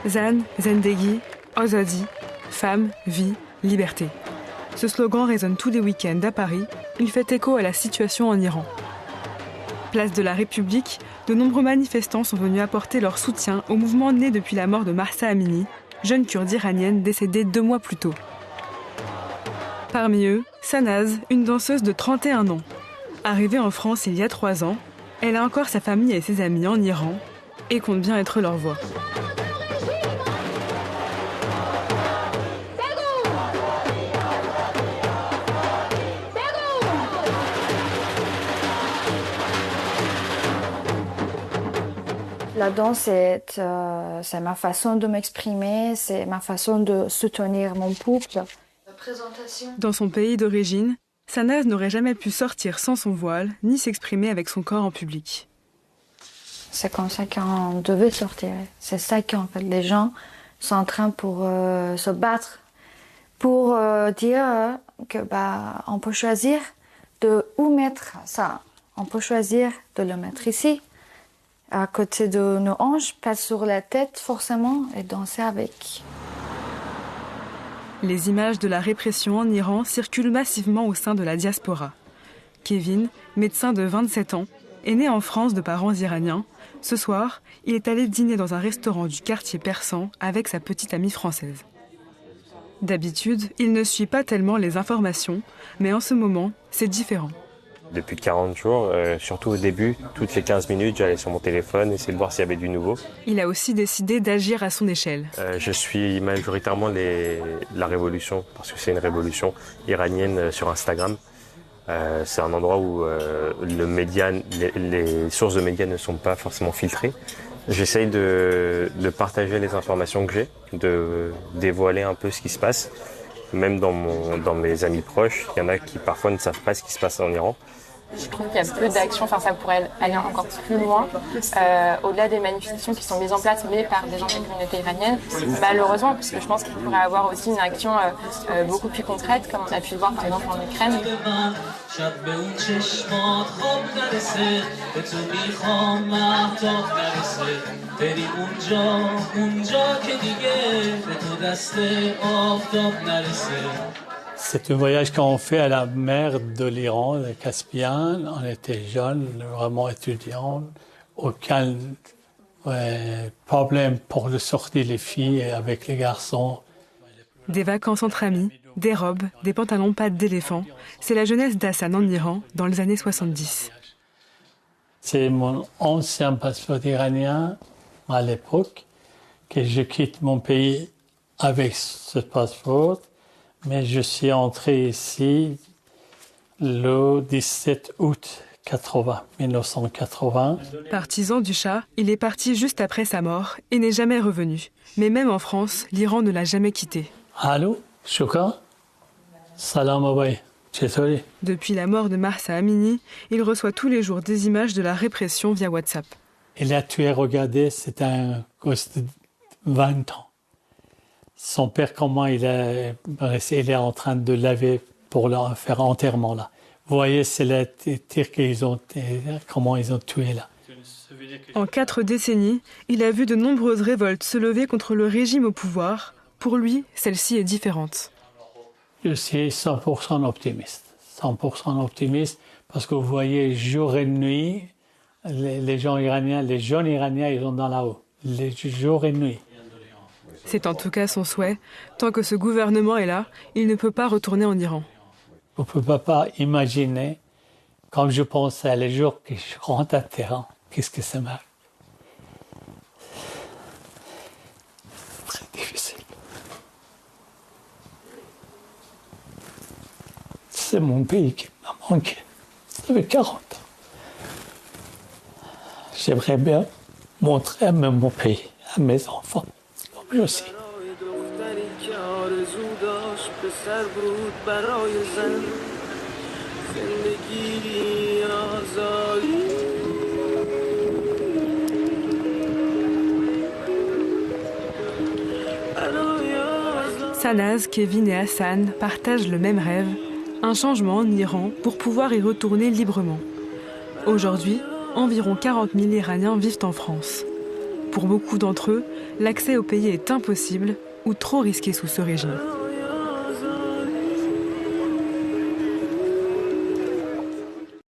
Zan, Zendegi, Azadi, femme, vie, liberté. Ce slogan résonne tous les week-ends à Paris. Il fait écho à la situation en Iran. Place de la République, de nombreux manifestants sont venus apporter leur soutien au mouvement né depuis la mort de Mahsa Amini, jeune kurde iranienne décédée 2 mois plus tôt. Parmi eux, Sanaz, une danseuse de 31 ans. Arrivée en France il y a 3 ans, elle a encore sa famille et ses amis en Iran et compte bien être leur voix. La danse, c'est ma façon de m'exprimer, c'est ma façon de soutenir mon peuple. Dans son pays d'origine, Sanaz n'aurait jamais pu sortir sans son voile, ni s'exprimer avec son corps en public. C'est comme ça qu'on devait sortir. C'est ça qu'en fait les gens sont en train pour se battre, pour dire que on peut choisir de où mettre ça. On peut choisir de le mettre ici, à côté de nos hanches, pas sur la tête forcément, et danser avec. Les images de la répression en Iran circulent massivement au sein de la diaspora. Kevin, médecin de 27 ans, est né en France de parents iraniens. Ce soir, il est allé dîner dans un restaurant du quartier persan avec sa petite amie française. D'habitude, il ne suit pas tellement les informations, mais en ce moment, c'est différent. Depuis 40 jours, surtout au début, toutes les 15 minutes, j'allais sur mon téléphone, essayer de voir s'il y avait du nouveau. Il a aussi décidé d'agir à son échelle. Je suis majoritairement la révolution, parce que c'est une révolution iranienne sur Instagram. C'est un endroit où les sources de médias ne sont pas forcément filtrées. J'essaye de partager les informations que j'ai, de dévoiler un peu ce qui se passe. Même dans mes amis proches, il y en a qui parfois ne savent pas ce qui se passe en Iran. Je trouve qu'il y a peu d'actions, ça pourrait aller encore plus loin, au-delà des manifestations qui sont mises en place, mais par des gens de la communauté iranienne, malheureusement, parce que je pense qu'il pourrait y avoir aussi une action beaucoup plus concrète, comme on a pu le voir par exemple en Ukraine. C'est un voyage qu'on fait à la mer de l'Iran, le Caspien. On était jeunes, vraiment étudiants. Aucun problème pour sortir les filles avec les garçons. Des vacances entre amis, des robes, des pantalons pattes d'éléphant. C'est la jeunesse d'Hassan en Iran dans les années 70. C'est mon ancien passeport iranien à l'époque que je quitte mon pays avec ce passeport. Mais je suis entré ici le 17 août 1980. Partisan du Shah, il est parti juste après sa mort et n'est jamais revenu. Mais même en France, l'Iran ne l'a jamais quitté. Allô, Shukra, salam abay, chétori. Depuis la mort de Mahsa Amini, il reçoit tous les jours des images de la répression via WhatsApp. Il a tué, regardez, c'est un gosse de 20 ans. Son père, comment il est en train de laver pour leur faire enterrement là. Vous voyez, c'est le tir comment ils ont tué là. En 4 décennies, il a vu de nombreuses révoltes se lever contre le régime au pouvoir. Pour lui, celle-ci est différente. Je suis 100% optimiste. 100% optimiste parce que vous voyez, jour et nuit, les gens iraniens, les jeunes iraniens, ils sont dans la haut. Les jours et nuit. C'est en tout cas son souhait. Tant que ce gouvernement est là, il ne peut pas retourner en Iran. On ne peut pas imaginer, quand je pense à les jours que je rentre à terrain, qu'est-ce que ça m'arrive. Très difficile. C'est mon pays qui m'a manqué. Ça fait 40 ans. J'aimerais bien montrer à mon pays, à mes enfants. Lui aussi. Sanaz, Kevin et Hassan partagent le même rêve, un changement en Iran pour pouvoir y retourner librement. Aujourd'hui, environ 40 000 Iraniens vivent en France. pour beaucoup d'entre eux, l'accès au pays est impossible ou trop risqué sous ce régime.